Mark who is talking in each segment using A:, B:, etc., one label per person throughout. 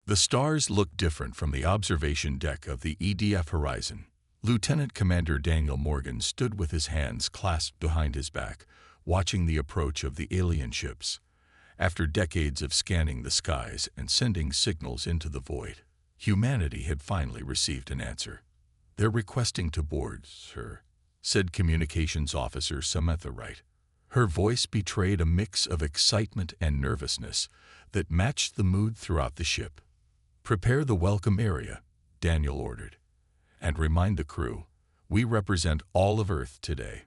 A: The stars looked different from the observation deck of the EDF Horizon. Lieutenant Commander Daniel Morgan stood with his hands clasped behind his back, watching the approach of the alien ships. After decades of scanning the skies and sending signals into the void, humanity had finally received an answer. "They're requesting to board, sir," said Communications Officer Samantha Wright. Her voice betrayed a mix of excitement and nervousness that matched the mood throughout the ship. "Prepare the welcome area," Daniel ordered, "and remind the crew, we represent all of Earth today."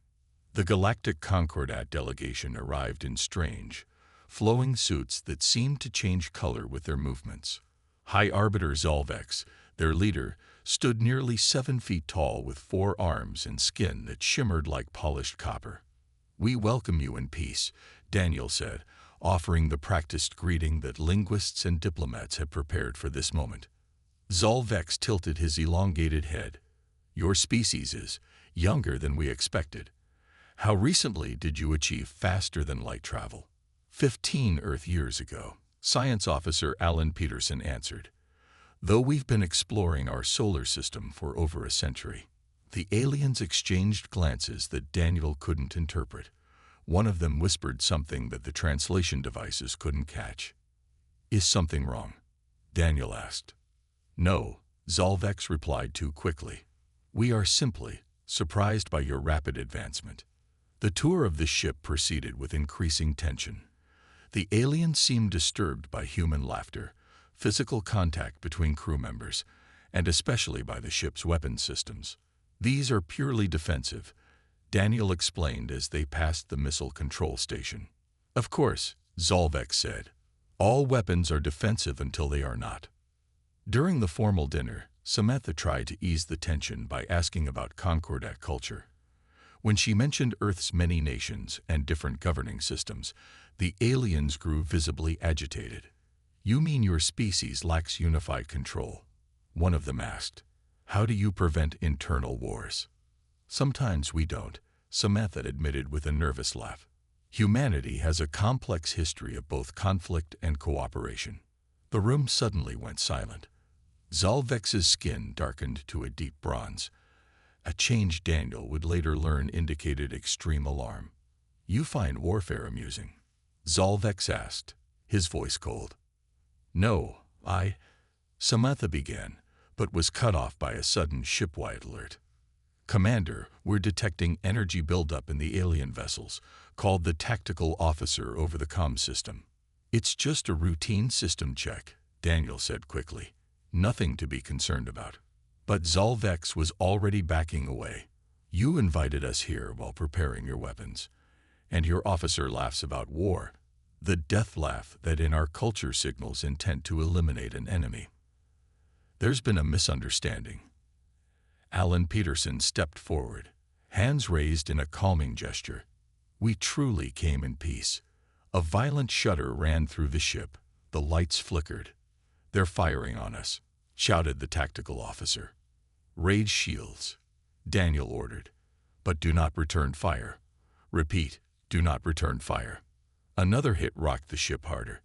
A: The Galactic Concordat delegation arrived in strange, flowing suits that seemed to change color with their movements. High Arbiter Zolvex, their leader, stood nearly 7 feet tall with 4 arms and skin that shimmered like polished copper. "We welcome you in peace," Daniel said, offering the practiced greeting that linguists and diplomats had prepared for this moment. Zolvex tilted his elongated head. "Your species is younger than we expected. How recently did you achieve faster-than-light travel?" 15 Earth years ago, Science Officer Alan Peterson answered. "Though we've been exploring our solar system for over a century." The aliens exchanged glances that Daniel couldn't interpret. One of them whispered something that the translation devices couldn't catch. "Is something wrong?" Daniel asked. "No," Zolvex replied too quickly. "We are simply surprised by your rapid advancement." The tour of the ship proceeded with increasing tension. The aliens seemed disturbed by human laughter, physical contact between crew members, and especially by the ship's weapons systems. "These are purely defensive," Daniel explained as they passed the missile control station. "Of course," Zolvex said. "All weapons are defensive until they are not." During the formal dinner, Samantha tried to ease the tension by asking about Concordat culture. When she mentioned Earth's many nations and different governing systems, the aliens grew visibly agitated. "You mean your species lacks unified control?" one of them asked. "How do you prevent internal wars?" "Sometimes we don't," Samantha admitted with a nervous laugh. "Humanity has a complex history of both conflict and cooperation." The room suddenly went silent. Zolvex's skin darkened to a deep bronze, a change Daniel would later learn indicated extreme alarm. "You find warfare amusing?" Zolvex asked, his voice cold. "No, Samantha began, but was cut off by a sudden shipwide alert. "Commander, we're detecting energy buildup in the alien vessels," called the tactical officer over the comm system. "It's just a routine system check," Daniel said quickly. "Nothing to be concerned about." But Zolvex was already backing away. "You invited us here while preparing your weapons, and your officer laughs about war, the death laugh that in our culture signals intent to eliminate an enemy." "There's been a misunderstanding." Alan Peterson stepped forward, hands raised in a calming gesture. "We truly came in peace." A violent shudder ran through the ship. The lights flickered. "They're firing on us," shouted the tactical officer. "Raise shields," Daniel ordered. "But do not return fire. Repeat, do not return fire." Another hit rocked the ship harder.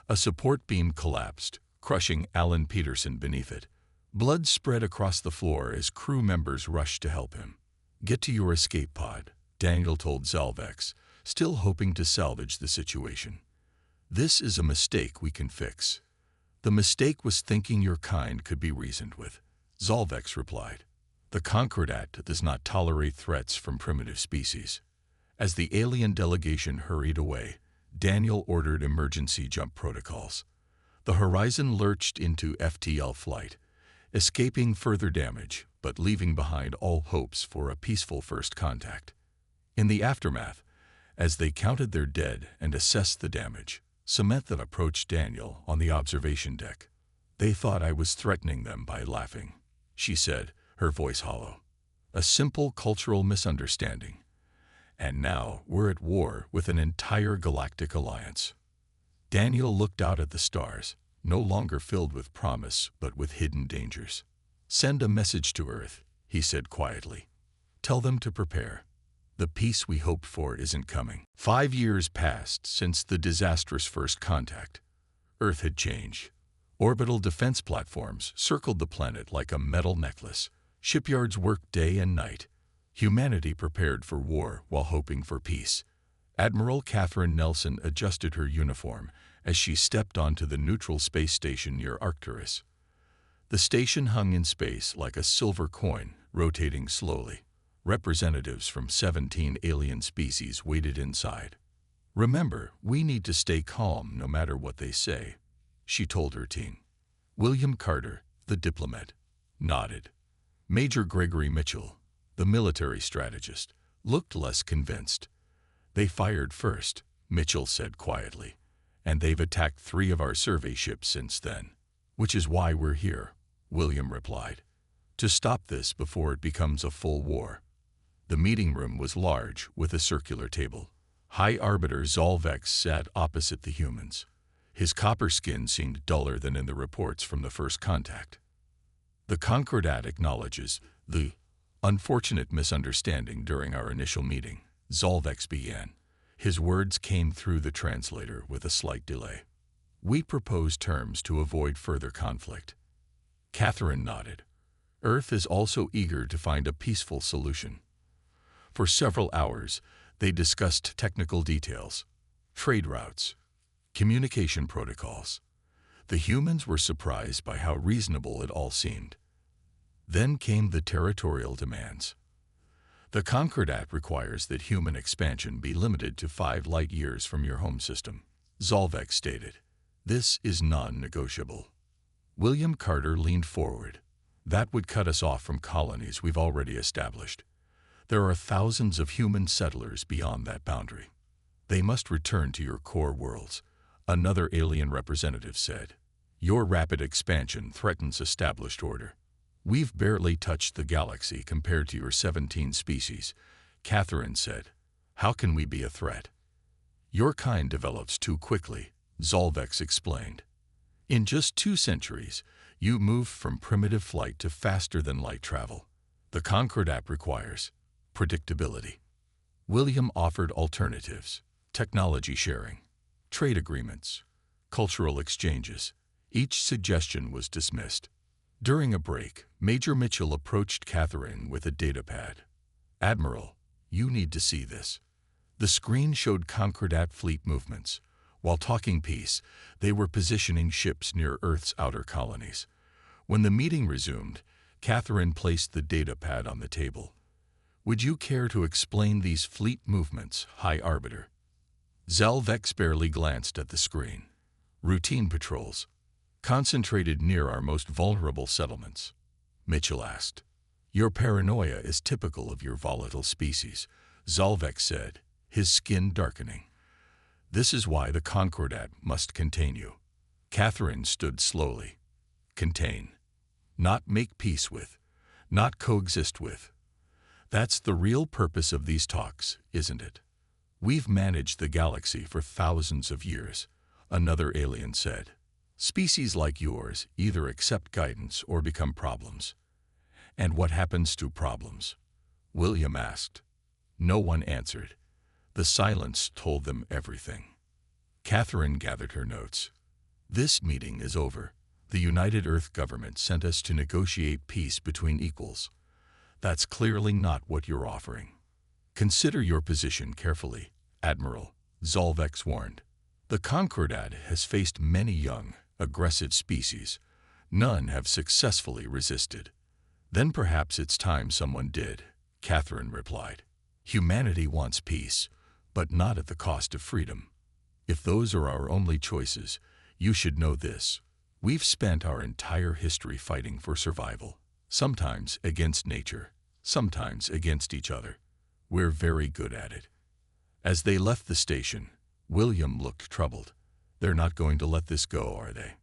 A: A support beam collapsed, crushing Alan Peterson beneath it. Blood spread across the floor as crew members rushed to help him. "Get to your escape pod," Daniel told Zolvex, still hoping to salvage the situation. "This is a mistake we can fix." "The mistake was thinking your kind could be reasoned with," Zolvex replied. "The Concordat does not tolerate threats from primitive species." As the alien delegation hurried away, Daniel ordered emergency jump protocols. The Horizon lurched into FTL flight, escaping further damage, but leaving behind all hopes for a peaceful first contact. In the aftermath, as they counted their dead and assessed the damage, Samantha approached Daniel on the observation deck. "They thought I was threatening them by laughing," she said, her voice hollow. "A simple cultural misunderstanding. And now we're at war with an entire galactic alliance." Daniel looked out at the stars, no longer filled with promise but with hidden dangers. "Send a message to Earth," he said quietly. "Tell them to prepare. The peace we hoped for isn't coming." 5 years passed since the disastrous first contact. Earth had changed. Orbital defense platforms circled the planet like a metal necklace. Shipyards worked day and night. Humanity prepared for war while hoping for peace. Admiral Catherine Nelson adjusted her uniform as she stepped onto the neutral space station near Arcturus. The station hung in space like a silver coin, rotating slowly. Representatives from 17 alien species waited inside. "Remember, we need to stay calm no matter what they say," she told her team. William Carter, the diplomat, nodded. Major Gregory Mitchell, the military strategist, looked less convinced. "They fired first," Mitchell said quietly, "and they've attacked 3 of our survey ships since then. Which is why we're here," William replied. "To stop this before it becomes a full war." The meeting room was large, with a circular table. High Arbiter Zolvex sat opposite the humans. His copper skin seemed duller than in the reports from the first contact. "The Concordat acknowledges the unfortunate misunderstanding during our initial meeting," Zolvex began. His words came through the translator with a slight delay. "We propose terms to avoid further conflict." Catherine nodded. Earth is also eager to find a peaceful solution. For several hours, they discussed technical details, trade routes, communication protocols. The humans were surprised by how reasonable it all seemed. Then came the territorial demands. "The Concordat requires that human expansion be limited to 5 light years from your home system," Zolvex stated. "This is non-negotiable." William Carter leaned forward. "That would cut us off from colonies we've already established. There are thousands of human settlers beyond that boundary. They must return to your core worlds," another alien representative said. "Your rapid expansion threatens established order." "We've barely touched the galaxy compared to your 17 species," Catherine said. "How can we be a threat?" "Your kind develops too quickly," Zolvex explained. "In just 2 centuries, you moved from primitive flight to faster-than-light travel. The Concordat requires predictability." William offered alternatives: technology sharing, trade agreements, cultural exchanges. Each suggestion was dismissed. During a break, Major Mitchell approached Catherine with a datapad. "Admiral, you need to see this." The screen showed Concordat fleet movements. While talking peace, they were positioning ships near Earth's outer colonies. When the meeting resumed, Catherine placed the datapad on the table. "Would you care to explain these fleet movements, High Arbiter?" Zolvex barely glanced at the screen. "Routine patrols, concentrated near our most vulnerable settlements," Mitchell asked. "Your paranoia is typical of your volatile species," Zolvex said, his skin darkening. "This is why the Concordat must contain you." Catherine stood slowly. "Contain. Not make peace with. Not coexist with. That's the real purpose of these talks, isn't it?" "We've managed the galaxy for thousands of years," another alien said. "Species like yours either accept guidance or become problems." "And what happens to problems?" William asked. No one answered. The silence told them everything. Catherine gathered her notes. "This meeting is over. The United Earth government sent us to negotiate peace between equals. That's clearly not what you're offering. Consider your position carefully, Admiral," Zolvex warned. "The Concordat has faced many young, aggressive species. None have successfully resisted." "Then perhaps it's time someone did," Catherine replied. "Humanity wants peace, but not at the cost of freedom. If those are our only choices, you should know this. We've spent our entire history fighting for survival, sometimes against nature, sometimes against each other. We're very good at it." As they left the station, William looked troubled. "They're not going to let this go, are they?"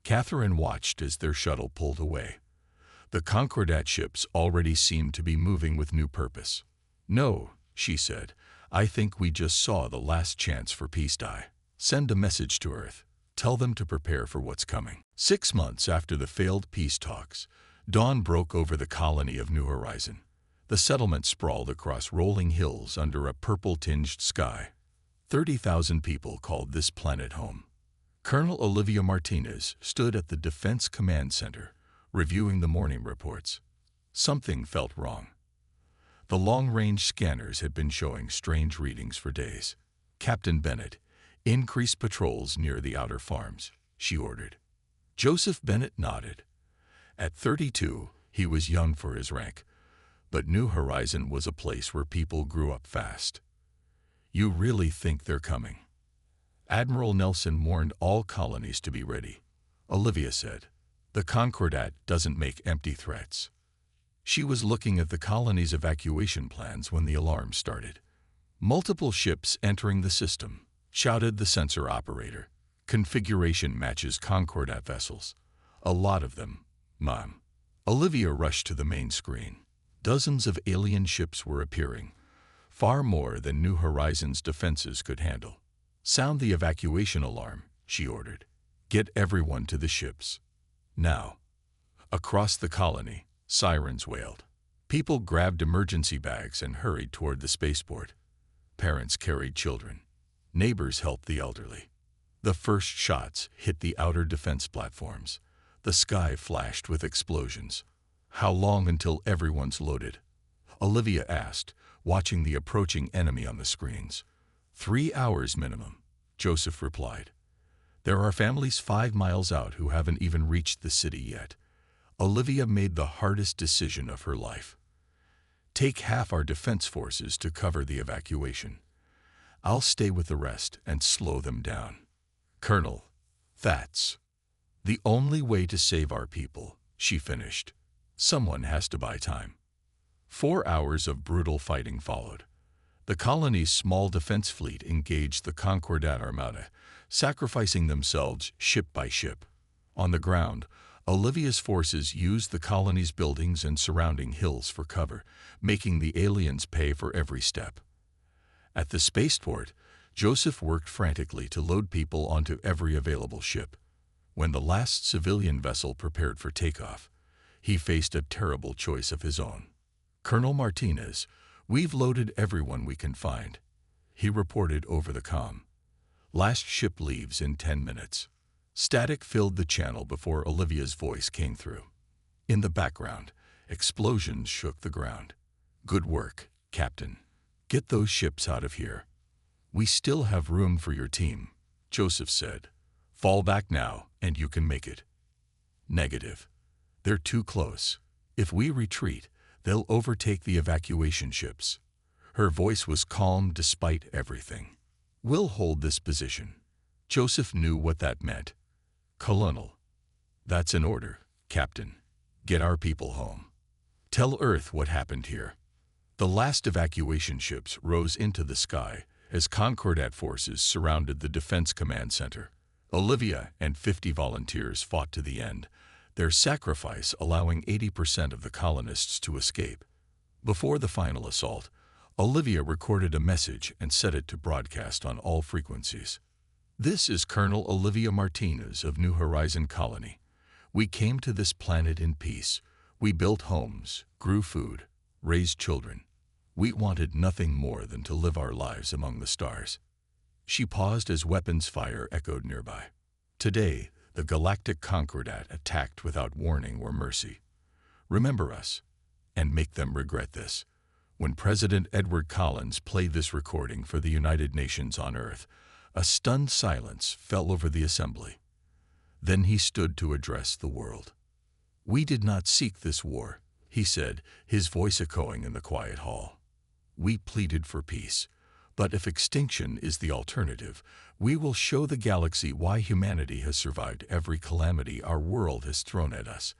A: Catherine watched as their shuttle pulled away. The Concordat ships already seemed to be moving with new purpose. "No," she said, "I think we just saw the last chance for peace die. Send a message to Earth. Tell them to prepare for what's coming." 6 months after the failed peace talks, dawn broke over the colony of New Horizon. The settlement sprawled across rolling hills under a purple-tinged sky. 30,000 people called this planet home. Colonel Olivia Martinez stood at the Defense Command Center, reviewing the morning reports. Something felt wrong. The long-range scanners had been showing strange readings for days. "Captain Bennett, increase patrols near the outer farms," she ordered. Joseph Bennett nodded. At 32, he was young for his rank, but New Horizon was a place where people grew up fast. "You really think they're coming?" Admiral Nelson warned all colonies to be ready. Olivia said, "The Concordat doesn't make empty threats." She was looking at the colony's evacuation plans when the alarm started. "Multiple ships entering the system," shouted the sensor operator. "Configuration matches Concordat vessels. A lot of them, Mom." Olivia rushed to the main screen. Dozens of alien ships were appearing, far more than New Horizons' defenses could handle. "Sound the evacuation alarm," she ordered. "Get everyone to the ships. Now." Across the colony, sirens wailed. People grabbed emergency bags and hurried toward the spaceport. Parents carried children. Neighbors helped the elderly. The first shots hit the outer defense platforms. The sky flashed with explosions. "How long until everyone's loaded?" Olivia asked, watching the approaching enemy on the screens. 3 hours minimum," Joseph replied. "There are families 5 miles out who haven't even reached the city yet." Olivia made the hardest decision of her life. "Take half our defense forces to cover the evacuation. I'll stay with the rest and slow them down." "Colonel, that's the only way to save our people," she finished. "Someone has to buy time." 4 hours of brutal fighting followed. The colony's small defense fleet engaged the Concordat Armada, sacrificing themselves ship by ship. On the ground, Olivia's forces used the colony's buildings and surrounding hills for cover, making the aliens pay for every step. At the spaceport, Joseph worked frantically to load people onto every available ship. When the last civilian vessel prepared for takeoff, he faced a terrible choice of his own. "Colonel Martinez, we've loaded everyone we can find," he reported over the comm. "Last ship leaves in 10 minutes. Static filled the channel before Olivia's voice came through. In the background, explosions shook the ground. "Good work, Captain. Get those ships out of here." "We still have room for your team," Joseph said. "Fall back now, and you can make it." "Negative. They're too close. If we retreat, they'll overtake the evacuation ships." Her voice was calm despite everything. "We'll hold this position." Joseph knew what that meant. "Colonel, that's an order, Captain. Get our people home. Tell Earth what happened here." The last evacuation ships rose into the sky as Concordat forces surrounded the Defense Command Center. Olivia and 50 volunteers fought to the end, their sacrifice allowing 80% of the colonists to escape. Before the final assault, Olivia recorded a message and set it to broadcast on all frequencies. "This is Colonel Olivia Martinez of New Horizon Colony. We came to this planet in peace. We built homes, grew food, raised children. We wanted nothing more than to live our lives among the stars." She paused as weapons fire echoed nearby. "Today, the Galactic Concordat attacked without warning or mercy. Remember us, and make them regret this." When President Edward Collins played this recording for the United Nations on Earth, a stunned silence fell over the assembly. Then he stood to address the world. "We did not seek this war," he said, his voice echoing in the quiet hall. "We pleaded for peace. But if extinction is the alternative, we will show the galaxy why humanity has survived every calamity our world has thrown at us.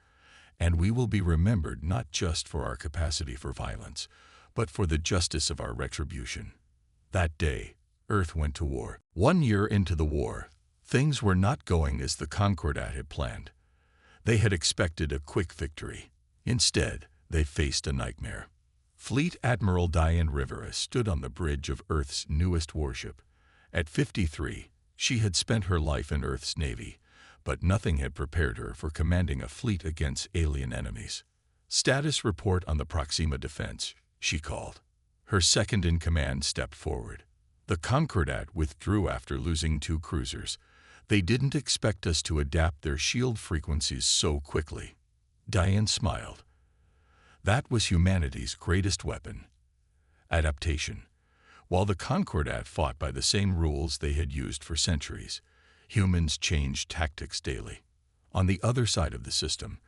A: And we will be remembered not just for our capacity for violence, but for the justice of our retribution." That day, Earth went to war. 1 year into the war, things were not going as the Concordat had planned. They had expected a quick victory. Instead, they faced a nightmare. Fleet Admiral Diane Rivera stood on the bridge of Earth's newest warship. At 53, she had spent her life in Earth's Navy, but nothing had prepared her for commanding a fleet against alien enemies. "Status report on the Proxima defense," she called. Her second-in-command stepped forward. The Concordat withdrew after losing 2 cruisers. They didn't expect us to adapt their shield frequencies so quickly. Diane smiled. That was humanity's greatest weapon. Adaptation. While the Concordat fought by the same rules they had used for centuries, humans changed tactics daily. On the other side of the system,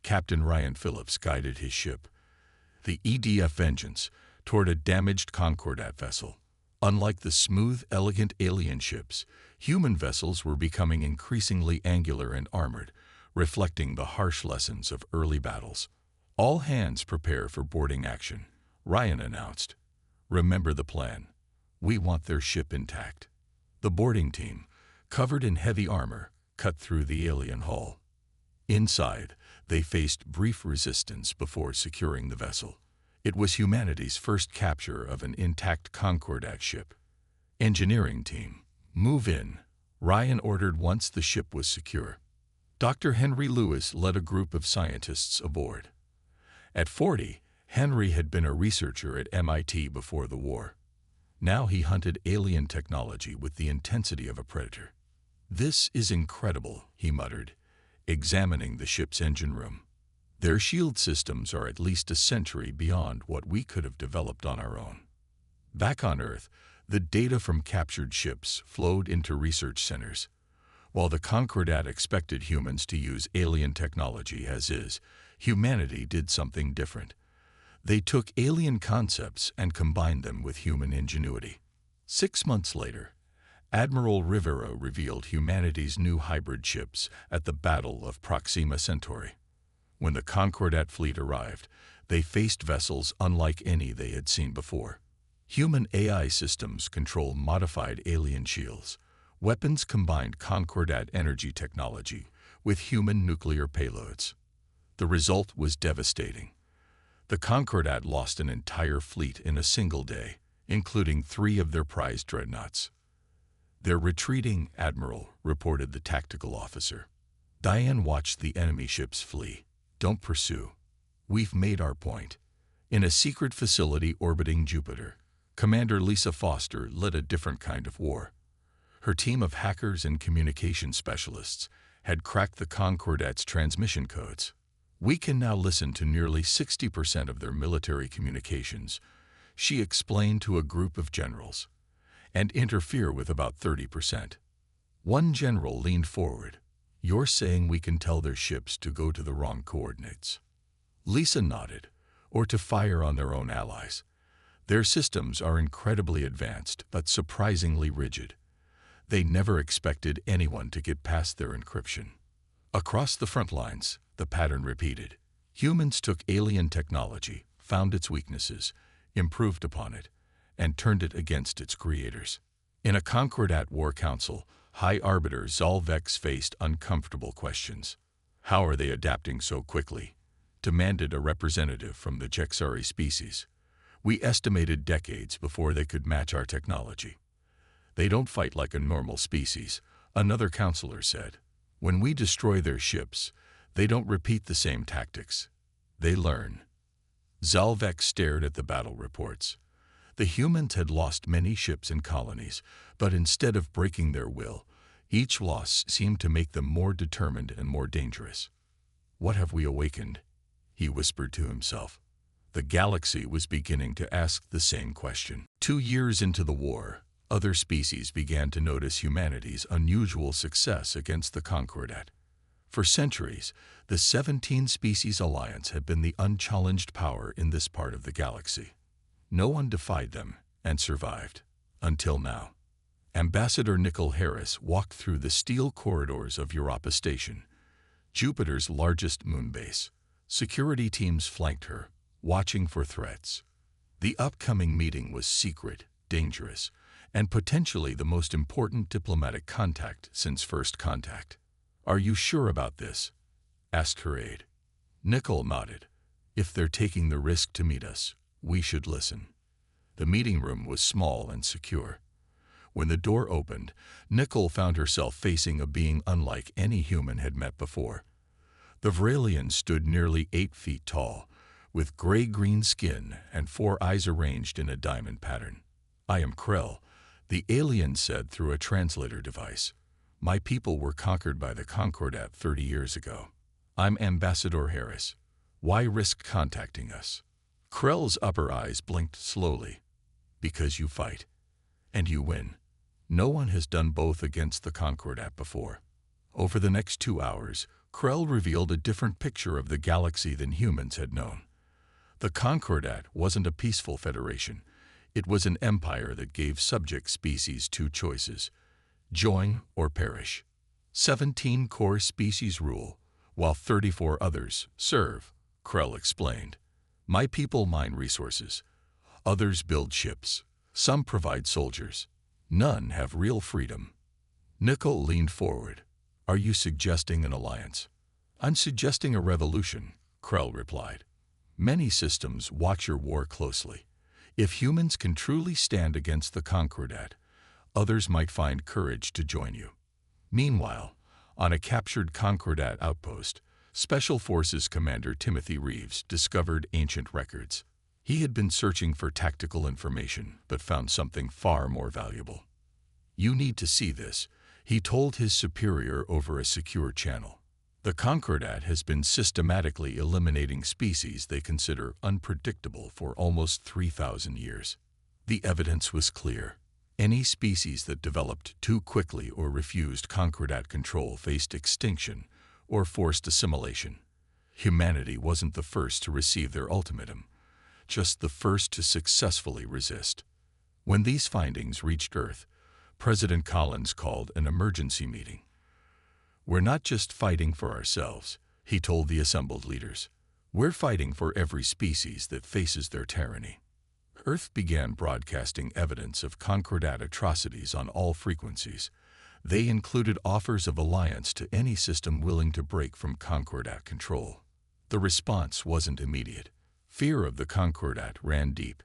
A: Captain Ryan Phillips guided his ship, the EDF Vengeance, toward a damaged Concordat vessel. Unlike the smooth, elegant alien ships, human vessels were becoming increasingly angular and armored, reflecting the harsh lessons of early battles. All hands prepare for boarding action, Ryan announced. Remember the plan. We want their ship intact. The boarding team, covered in heavy armor, cut through the alien hull. Inside, they faced brief resistance before securing the vessel. It was humanity's first capture of an intact Concordat ship. Engineering team, move in, Ryan ordered once the ship was secure. Dr. Henry Lewis led a group of scientists aboard. At 40, Henry had been a researcher at MIT before the war. Now he hunted alien technology with the intensity of a predator. "This is incredible," he muttered, examining the ship's engine room. "Their shield systems are at least a century beyond what we could have developed on our own." Back on Earth, the data from captured ships flowed into research centers. While the Concordat expected humans to use alien technology as is, humanity did something different. They took alien concepts and combined them with human ingenuity. 6 months later, Admiral Rivera revealed humanity's new hybrid ships at the Battle of Proxima Centauri. When the Concordat fleet arrived, they faced vessels unlike any they had seen before. Human AI systems control modified alien shields. Weapons combined Concordat energy technology with human nuclear payloads. The result was devastating. The Concordat lost an entire fleet in a single day, including 3 of their prized dreadnoughts. "They're retreating, Admiral," reported the tactical officer. Diane watched the enemy ships flee. "Don't pursue. We've made our point." In a secret facility orbiting Jupiter, Commander Lisa Foster led a different kind of war. Her team of hackers and communication specialists had cracked the Concordat's transmission codes. "We can now listen to nearly 60% of their military communications," she explained to a group of generals, "and interfere with about 30%. One general leaned forward. "You're saying we can tell their ships to go to the wrong coordinates?" Lisa nodded, "Or to fire on their own allies. Their systems are incredibly advanced but surprisingly rigid. They never expected anyone to get past their encryption." Across the front lines, the pattern repeated. Humans took alien technology, found its weaknesses, improved upon it, and turned it against its creators. In a Concordat War Council, High Arbiter Zalvex faced uncomfortable questions. "How are they adapting so quickly?" demanded a representative from the Jexari species. "We estimated decades before they could match our technology." "They don't fight like a normal species," another counselor said. "When we destroy their ships, they don't repeat the same tactics. They learn." Zalvex stared at the battle reports. The humans had lost many ships and colonies, but instead of breaking their will, each loss seemed to make them more determined and more dangerous. "What have we awakened?" he whispered to himself. The galaxy was beginning to ask the same question. 2 years into the war, other species began to notice humanity's unusual success against the Concordat. For centuries, the 17-species alliance had been the unchallenged power in this part of the galaxy. No one defied them and survived, until now. Ambassador Nicole Harris walked through the steel corridors of Europa Station, Jupiter's largest moon base. Security teams flanked her, watching for threats. The upcoming meeting was secret, dangerous, and potentially the most important diplomatic contact since first contact. "Are you sure about this?" asked her aide. Nicole nodded. "If they're taking the risk to meet us, we should listen." The meeting room was small and secure. When the door opened, Nicole found herself facing a being unlike any human had met before. The Vralian stood nearly 8 feet tall, with gray-green skin and 4 eyes arranged in a diamond pattern. "I am Krell," the alien said through a translator device. My people were conquered by the Concordat 30 years ago. I'm Ambassador Harris. Why risk contacting us? Krell's upper eyes blinked slowly. Because you fight. And you win. No one has done both against the Concordat before. Over the next 2 hours, Krell revealed a different picture of the galaxy than humans had known. The Concordat wasn't a peaceful federation. It was an empire that gave subject species 2 choices: join or perish. 17 core species rule, while 34 others serve, Krell explained. My people mine resources. Others build ships. Some provide soldiers. None have real freedom. Nickel leaned forward. Are you suggesting an alliance? I'm suggesting a revolution, Krell replied. Many systems watch your war closely. If humans can truly stand against the Concordat, others might find courage to join you. Meanwhile, on a captured Concordat outpost, Special Forces Commander Timothy Reeves discovered ancient records. He had been searching for tactical information, but found something far more valuable. You need to see this, he told his superior over a secure channel. The Concordat has been systematically eliminating species they consider unpredictable for almost 3,000 years. The evidence was clear. Any species that developed too quickly or refused Concordat control faced extinction or forced assimilation. Humanity wasn't the first to receive their ultimatum, just the first to successfully resist. When these findings reached Earth, President Collins called an emergency meeting. We're not just fighting for ourselves, he told the assembled leaders. We're fighting for every species that faces their tyranny. Earth began broadcasting evidence of Concordat atrocities on all frequencies. They included offers of alliance to any system willing to break from Concordat control. The response wasn't immediate. Fear of the Concordat ran deep.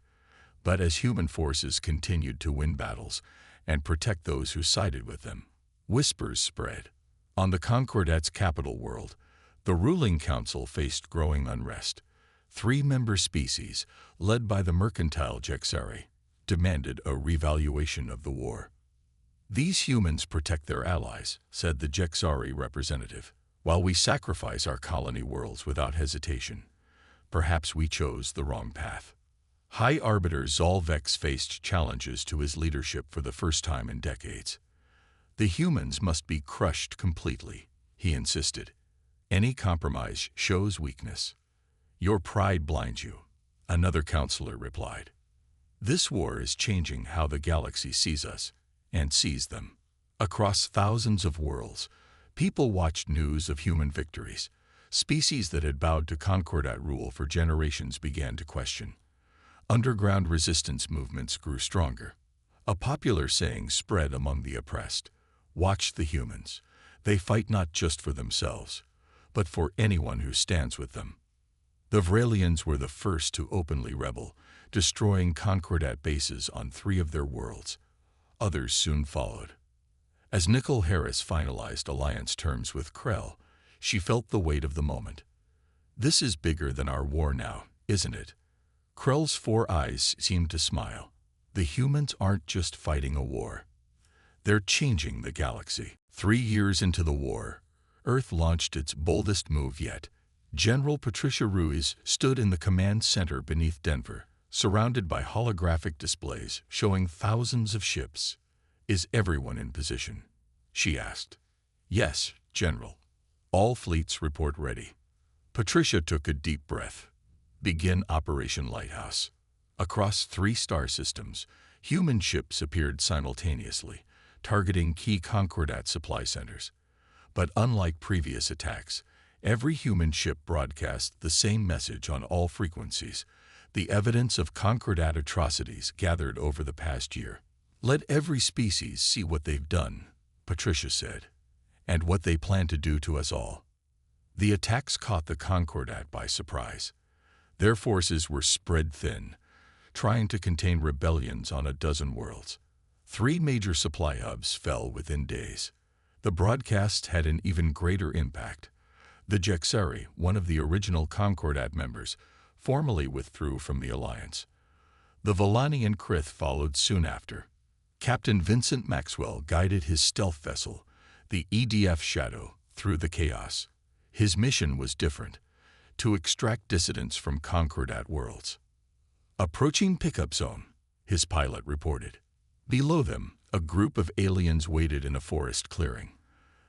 A: But as human forces continued to win battles and protect those who sided with them, whispers spread. On the Concordat's capital world, the ruling council faced growing unrest. 3 member species, led by the mercantile Jexari, demanded a revaluation of the war. These humans protect their allies, said the Jexari representative, while we sacrifice our colony worlds without hesitation. Perhaps we chose the wrong path. High Arbiter Zolvex faced challenges to his leadership for the first time in decades. The humans must be crushed completely, he insisted. Any compromise shows weakness. Your pride blinds you, another counselor replied. This war is changing how the galaxy sees us and sees them. Across thousands of worlds, people watched news of human victories. Species that had bowed to Concordat rule for generations began to question. Underground resistance movements grew stronger. A popular saying spread among the oppressed. Watch the humans. They fight not just for themselves, but for anyone who stands with them. The Vralians were the first to openly rebel, destroying Concordat bases on 3 of their worlds. Others soon followed. As Nicole Harris finalized alliance terms with Krell, she felt the weight of the moment. This is bigger than our war now, isn't it? Krell's 4 eyes seemed to smile. The humans aren't just fighting a war. They're changing the galaxy. 3 years into the war, Earth launched its boldest move yet. General Patricia Ruiz stood in the command center beneath Denver, surrounded by holographic displays showing thousands of ships. Is everyone in position? She asked. Yes, General. All fleets report ready. Patricia took a deep breath. Begin Operation Lighthouse. Across 3 star systems, human ships appeared simultaneously, targeting key Concordat supply centers. But unlike previous attacks, every human ship broadcast the same message on all frequencies, the evidence of Concordat atrocities gathered over the past year. Let every species see what they've done, Patricia said, and what they plan to do to us all. The attacks caught the Concordat by surprise. Their forces were spread thin, trying to contain rebellions on a dozen worlds. 3 major supply hubs fell within days. The broadcasts had an even greater impact. The Jexari, one of the original Concordat members, formally withdrew from the alliance. The Volani and Krith followed soon after. Captain Vincent Maxwell guided his stealth vessel, the EDF shadow through the chaos. His mission was different: to extract dissidents from Concordat worlds. Approaching pickup zone, his pilot reported. Below them, a group of aliens waited in a forest clearing.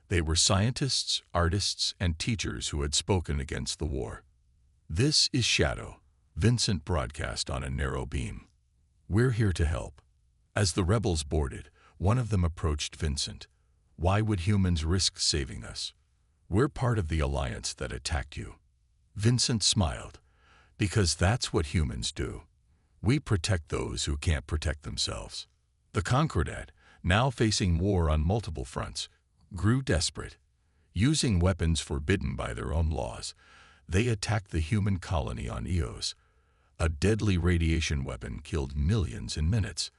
A: They were scientists, artists, and teachers who had spoken against the war. "This is Shadow," Vincent broadcast on a narrow beam. "We're here to help." As the rebels boarded, one of them approached Vincent. "Why would humans risk saving us? We're part of the alliance that attacked you." Vincent smiled. "Because that's what humans do. We protect those who can't protect themselves." The Concordat, now facing war on multiple fronts, grew desperate. Using weapons forbidden by their own laws, they attacked the human colony on Eos. A deadly radiation weapon killed millions in minutes.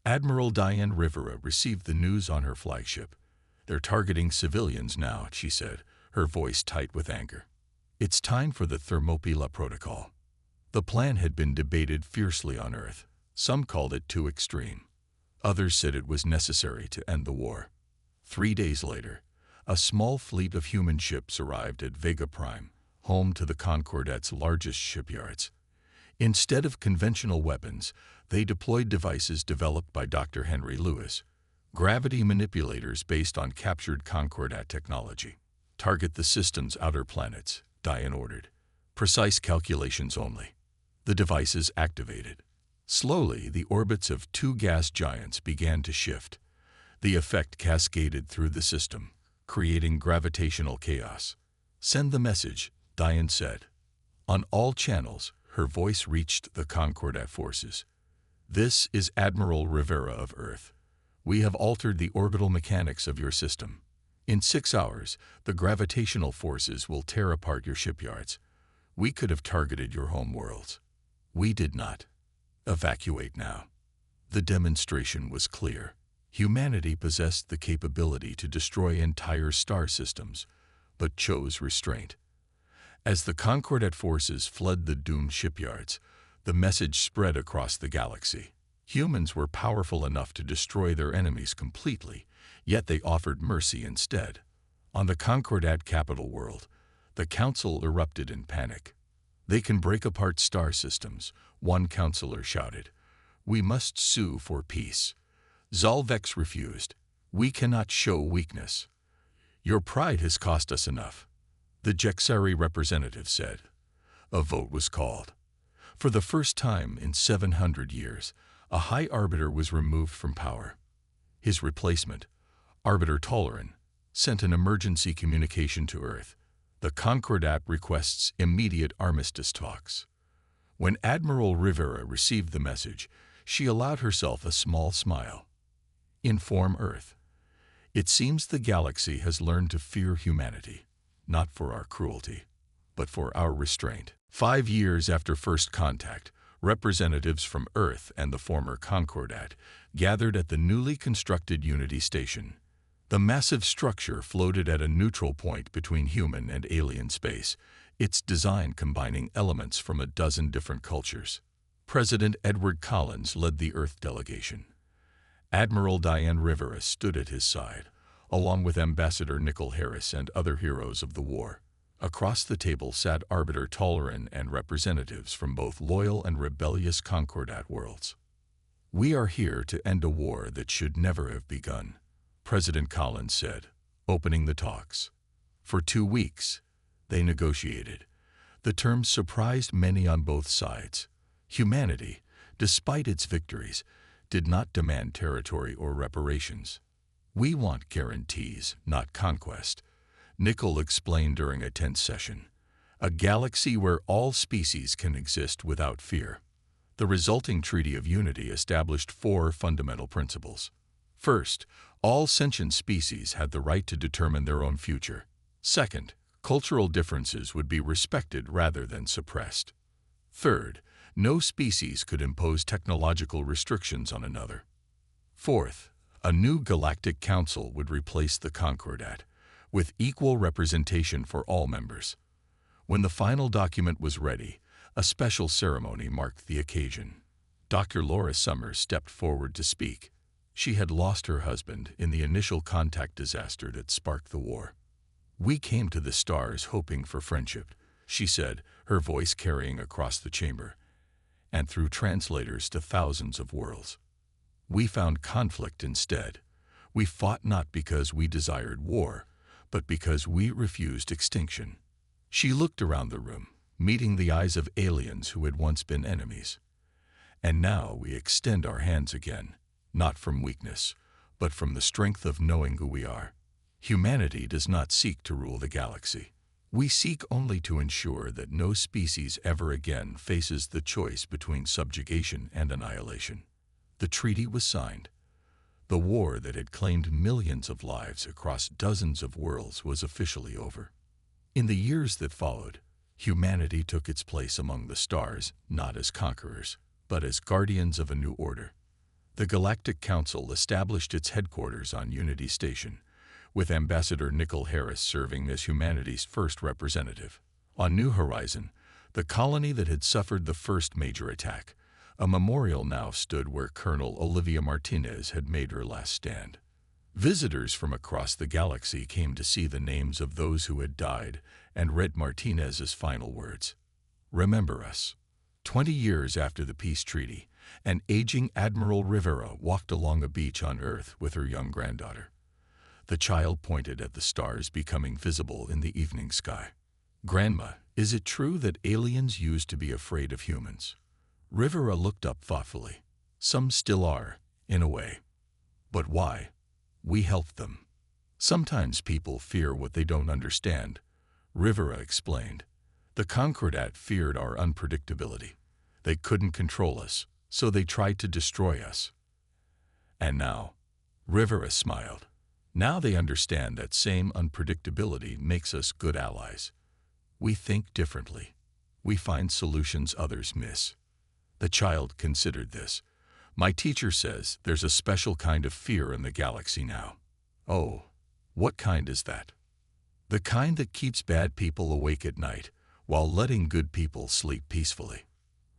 A: Admiral Diane Rivera received the news on her flagship. "They're targeting civilians now," she said, her voice tight with anger. "It's time for the Thermopylae Protocol." The plan had been debated fiercely on Earth. Some called it too extreme. Others said it was necessary to end the war. 3 days later, a small fleet of human ships arrived at Vega Prime, home to the Concordat's largest shipyards. Instead of conventional weapons, they deployed devices developed by Dr. Henry Lewis, gravity manipulators based on captured Concordat technology. "Target the system's outer planets," Diane ordered. "Precise calculations only." The devices activated. Slowly, the orbits of 2 gas giants began to shift. The effect cascaded through the system, creating gravitational chaos. "Send the message," Diane said. On all channels, her voice reached the Concordat forces. "This is Admiral Rivera of Earth. We have altered the orbital mechanics of your system. In 6 hours, the gravitational forces will tear apart your shipyards. We could have targeted your home worlds. We did not. Evacuate now." The demonstration was clear. Humanity possessed the capability to destroy entire star systems, but chose restraint. As the Concordat forces fled the doomed shipyards, the message spread across the galaxy. Humans were powerful enough to destroy their enemies completely, yet they offered mercy instead. On the Concordat capital world, the Council erupted in panic. "They can break apart star systems," one counselor shouted. "We must sue for peace." Zalvex refused. "We cannot show weakness. Your pride has cost us enough," the Jexari representative said. A vote was called. For the first time in 700 years, a High Arbiter was removed from power. His replacement, Arbiter Toleran, sent an emergency communication to Earth. "The Concordat requests immediate armistice talks." When Admiral Rivera received the message, she allowed herself a small smile. "Inform Earth. It seems the galaxy has learned to fear humanity, not for our cruelty, but for our restraint." 5 years after first contact, representatives from Earth and the former Concordat gathered at the newly constructed Unity Station. The massive structure floated at a neutral point between human and alien space, its design combining elements from a dozen different cultures. President Edward Collins led the Earth delegation. Admiral Diane Rivera stood at his side, along with Ambassador Nicol Harris and other heroes of the war. Across the table sat Arbiter Toleran and representatives from both loyal and rebellious Concordat worlds. "We are here to end a war that should never have begun," President Collins said, opening the talks. For 2 weeks, they negotiated. The terms surprised many on both sides. Humanity, despite its victories, did not demand territory or reparations. "We want guarantees, not conquest," Nicol explained during a tense session. "A galaxy where all species can exist without fear." The resulting Treaty of Unity established 4 fundamental principles. First, all sentient species had the right to determine their own future. Second, cultural differences would be respected rather than suppressed. Third, no species could impose technological restrictions on another. Fourth, a new galactic council would replace the Concordat, with equal representation for all members. When the final document was ready, a special ceremony marked the occasion. Dr. Laura Summers stepped forward to speak. She had lost her husband in the initial contact disaster that sparked the war. "We came to the stars hoping for friendship," she said, her voice carrying across the chamber, "and through translators to thousands of worlds. We found conflict instead. We fought not because we desired war, but because we refused extinction." She looked around the room, meeting the eyes of aliens who had once been enemies. "And now we extend our hands again, not from weakness, but from the strength of knowing who we are. Humanity does not seek to rule the galaxy. We seek only to ensure that no species ever again faces the choice between subjugation and annihilation." The treaty was signed. The war that had claimed millions of lives across dozens of worlds was officially over. In the years that followed, humanity took its place among the stars, not as conquerors, but as guardians of a new order. The Galactic Council established its headquarters on Unity Station, with Ambassador Nickel Harris serving as humanity's first representative. On New Horizon, the colony that had suffered the first major attack, a memorial now stood where Colonel Olivia Martinez had made her last stand. Visitors from across the galaxy came to see the names of those who had died and read Martinez's final words. "Remember us." 20 years after the peace treaty, an aging Admiral Rivera walked along a beach on Earth with her young granddaughter. The child pointed at the stars becoming visible in the evening sky. "Grandma, is it true that aliens used to be afraid of humans?" Rivera looked up thoughtfully. "Some still are, in a way. But why? We helped them. Sometimes people fear what they don't understand," Rivera explained. "The Concordat feared our unpredictability. They couldn't control us, so they tried to destroy us. And now," Rivera smiled, "now they understand that same unpredictability makes us good allies. We think differently. We find solutions others miss." The child considered this. "My teacher says there's a special kind of fear in the galaxy now." "Oh, what kind is that?" "The kind that keeps bad people awake at night, while letting good people sleep peacefully."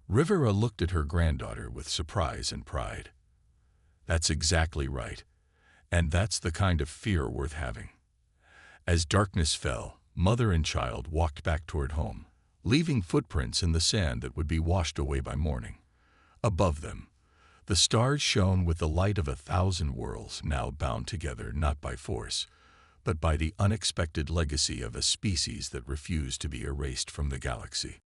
A: Rivera looked at her granddaughter with surprise and pride. "That's exactly right, and that's the kind of fear worth having." As darkness fell, mother and child walked back toward home, leaving footprints in the sand that would be washed away by morning. Above them, the stars shone with the light of 1,000 worlds now bound together not by force, but by the unexpected legacy of a species that refused to be erased from the galaxy.